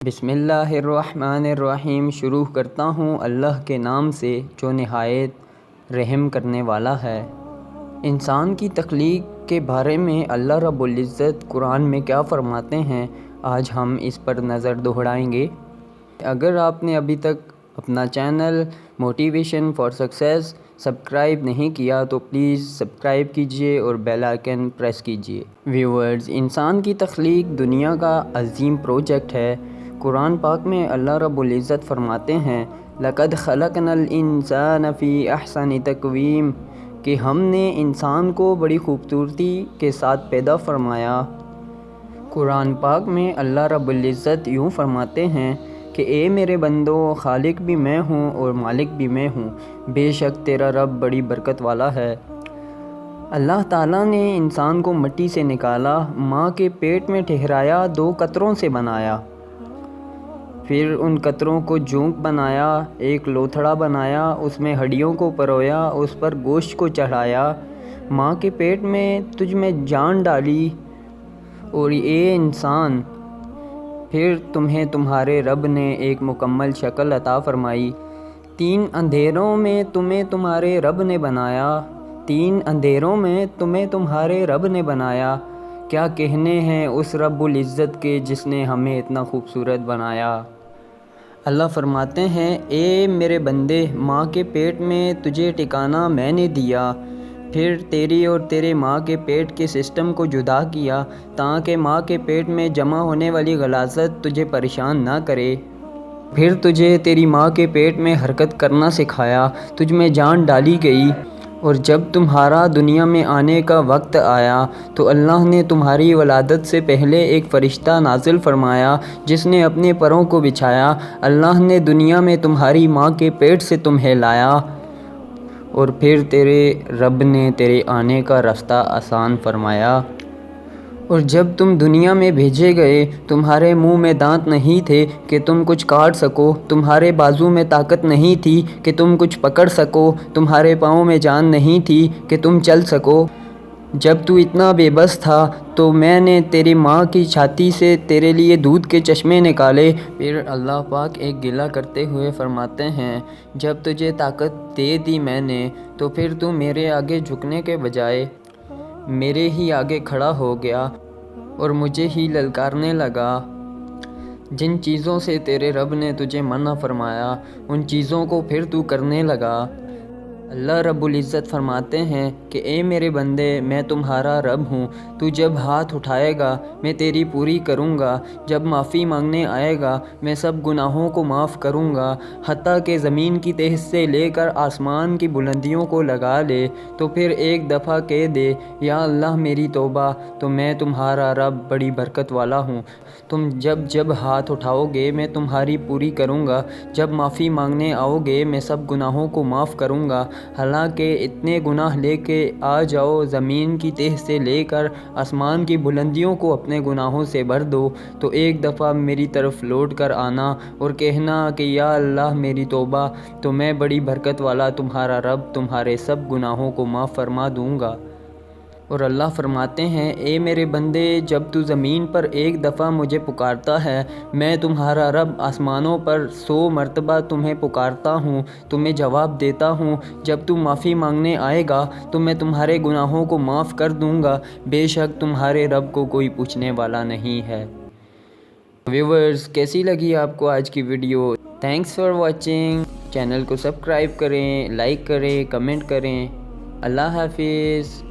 بسم اللہ الرحمن الرحیم۔ شروع کرتا ہوں اللہ کے نام سے جو نہایت رحم کرنے والا ہے۔ انسان کی تخلیق کے بارے میں اللہ رب العزت قرآن میں کیا فرماتے ہیں، آج ہم اس پر نظر دوہرائیں گے۔ اگر آپ نے ابھی تک اپنا channel motivation for success subscribe نہیں کیا تو پلیز سبسکرائب کیجئے اور بیل آئیکن پریس کیجئے۔ ویورز، انسان کی تخلیق دنیا کا عظیم پروجیکٹ ہے۔ قرآن پاک میں اللہ رب العزت فرماتے ہیں لَقَدْ خَلَقْنَا الْإِنسَانَ فِي أَحْسَنِ تَقْوِيمٍ کہ ہم نے انسان کو بڑی خوبصورتی کے ساتھ پیدا فرمایا۔ قرآن پاک میں اللہ رب العزت یوں فرماتے ہیں کہ اے میرے بندو، خالق بھی میں ہوں اور مالک بھی میں ہوں، بے شک تیرا رب بڑی برکت والا ہے۔ اللہ تعالیٰ نے انسان کو مٹی سے نکالا، ماں کے پیٹ میں ٹھہرایا، 2 قطروں سے بنایا، پھر ان قطروں کو جونک بنایا، ایک لوتھڑا بنایا، اس میں ہڈیوں کو پرویا، اس پر گوشت کو چڑھایا، ماں کے پیٹ میں تجھ میں جان ڈالی، اور اے انسان پھر تمہیں تمہارے رب نے ایک مکمل شکل عطا فرمائی۔ 3 اندھیروں میں تمہیں تمہارے رب نے بنایا، 3 اندھیروں میں تمہیں تمہارے رب نے بنایا۔ کیا کہنے ہیں اس رب العزت کے جس نے ہمیں اتنا خوبصورت بنایا۔ اللہ فرماتے ہیں اے میرے بندے، ماں کے پیٹ میں تجھے ٹھکانہ میں نے دیا، پھر تیری اور تیرے ماں کے پیٹ کے سسٹم کو جدا کیا تاکہ ماں کے پیٹ میں جمع ہونے والی غلاظت تجھے پریشان نہ کرے، پھر تجھے تیری ماں کے پیٹ میں حرکت کرنا سکھایا، تجھ میں جان ڈالی گئی، اور جب تمہارا دنیا میں آنے کا وقت آیا تو اللہ نے تمہاری ولادت سے پہلے ایک فرشتہ نازل فرمایا جس نے اپنے پروں کو بچھایا۔ اللہ نے دنیا میں تمہاری ماں کے پیٹ سے تمہیں لایا، اور پھر تیرے رب نے تیرے آنے کا راستہ آسان فرمایا۔ اور جب تم دنیا میں بھیجے گئے، تمہارے منہ میں دانت نہیں تھے کہ تم کچھ کاٹ سکو، تمہارے بازو میں طاقت نہیں تھی کہ تم کچھ پکڑ سکو، تمہارے پاؤں میں جان نہیں تھی کہ تم چل سکو۔ جب تو اتنا بے بس تھا تو میں نے تیری ماں کی چھاتی سے تیرے لیے دودھ کے چشمے نکالے۔ پھر اللہ پاک ایک گلہ کرتے ہوئے فرماتے ہیں جب تجھے طاقت دے دی میں نے تو پھر تو میرے آگے جھکنے کے بجائے میرے ہی آگے کھڑا ہو گیا اور مجھے ہی للکارنے لگا۔ جن چیزوں سے تیرے رب نے تجھے منع فرمایا ان چیزوں کو پھر تو کرنے لگا۔ اللہ رب العزت فرماتے ہیں کہ اے میرے بندے، میں تمہارا رب ہوں، تو جب ہاتھ اٹھائے گا میں تیری پوری کروں گا، جب معافی مانگنے آئے گا میں سب گناہوں کو معاف کروں گا، حتیٰ کہ زمین کی تہ سے لے کر آسمان کی بلندیوں کو لگا لے تو پھر ایک دفعہ کہہ دے یا اللہ میری توبہ، تو میں تمہارا رب بڑی برکت والا ہوں۔ تم جب ہاتھ اٹھاؤ گے میں تمہاری پوری کروں گا، جب معافی مانگنے آؤ گے میں سب گناہوں کو معاف کروں گا، حالانکہ اتنے گناہ لے کے آ جاؤ زمین کی تہ سے لے کر آسمان کی بلندیوں کو اپنے گناہوں سے بھر دو تو ایک دفعہ میری طرف لوٹ کر آنا اور کہنا کہ یا اللہ میری توبہ، تو میں بڑی برکت والا تمہارا رب تمہارے سب گناہوں کو معاف فرما دوں گا۔ اور اللہ فرماتے ہیں اے میرے بندے، جب تو زمین پر ایک دفعہ مجھے پکارتا ہے میں تمہارا رب آسمانوں پر 100 مرتبہ تمہیں پکارتا ہوں، تمہیں جواب دیتا ہوں۔ جب تو معافی مانگنے آئے گا تو میں تمہارے گناہوں کو معاف کر دوں گا، بے شک تمہارے رب کو کوئی پوچھنے والا نہیں ہے۔ ویورز، کیسی لگی آپ کو آج کی video? Thanks for watching. Channel کو سبسکرائب کریں، لائک کریں، کمنٹ کریں۔ اللہ حافظ۔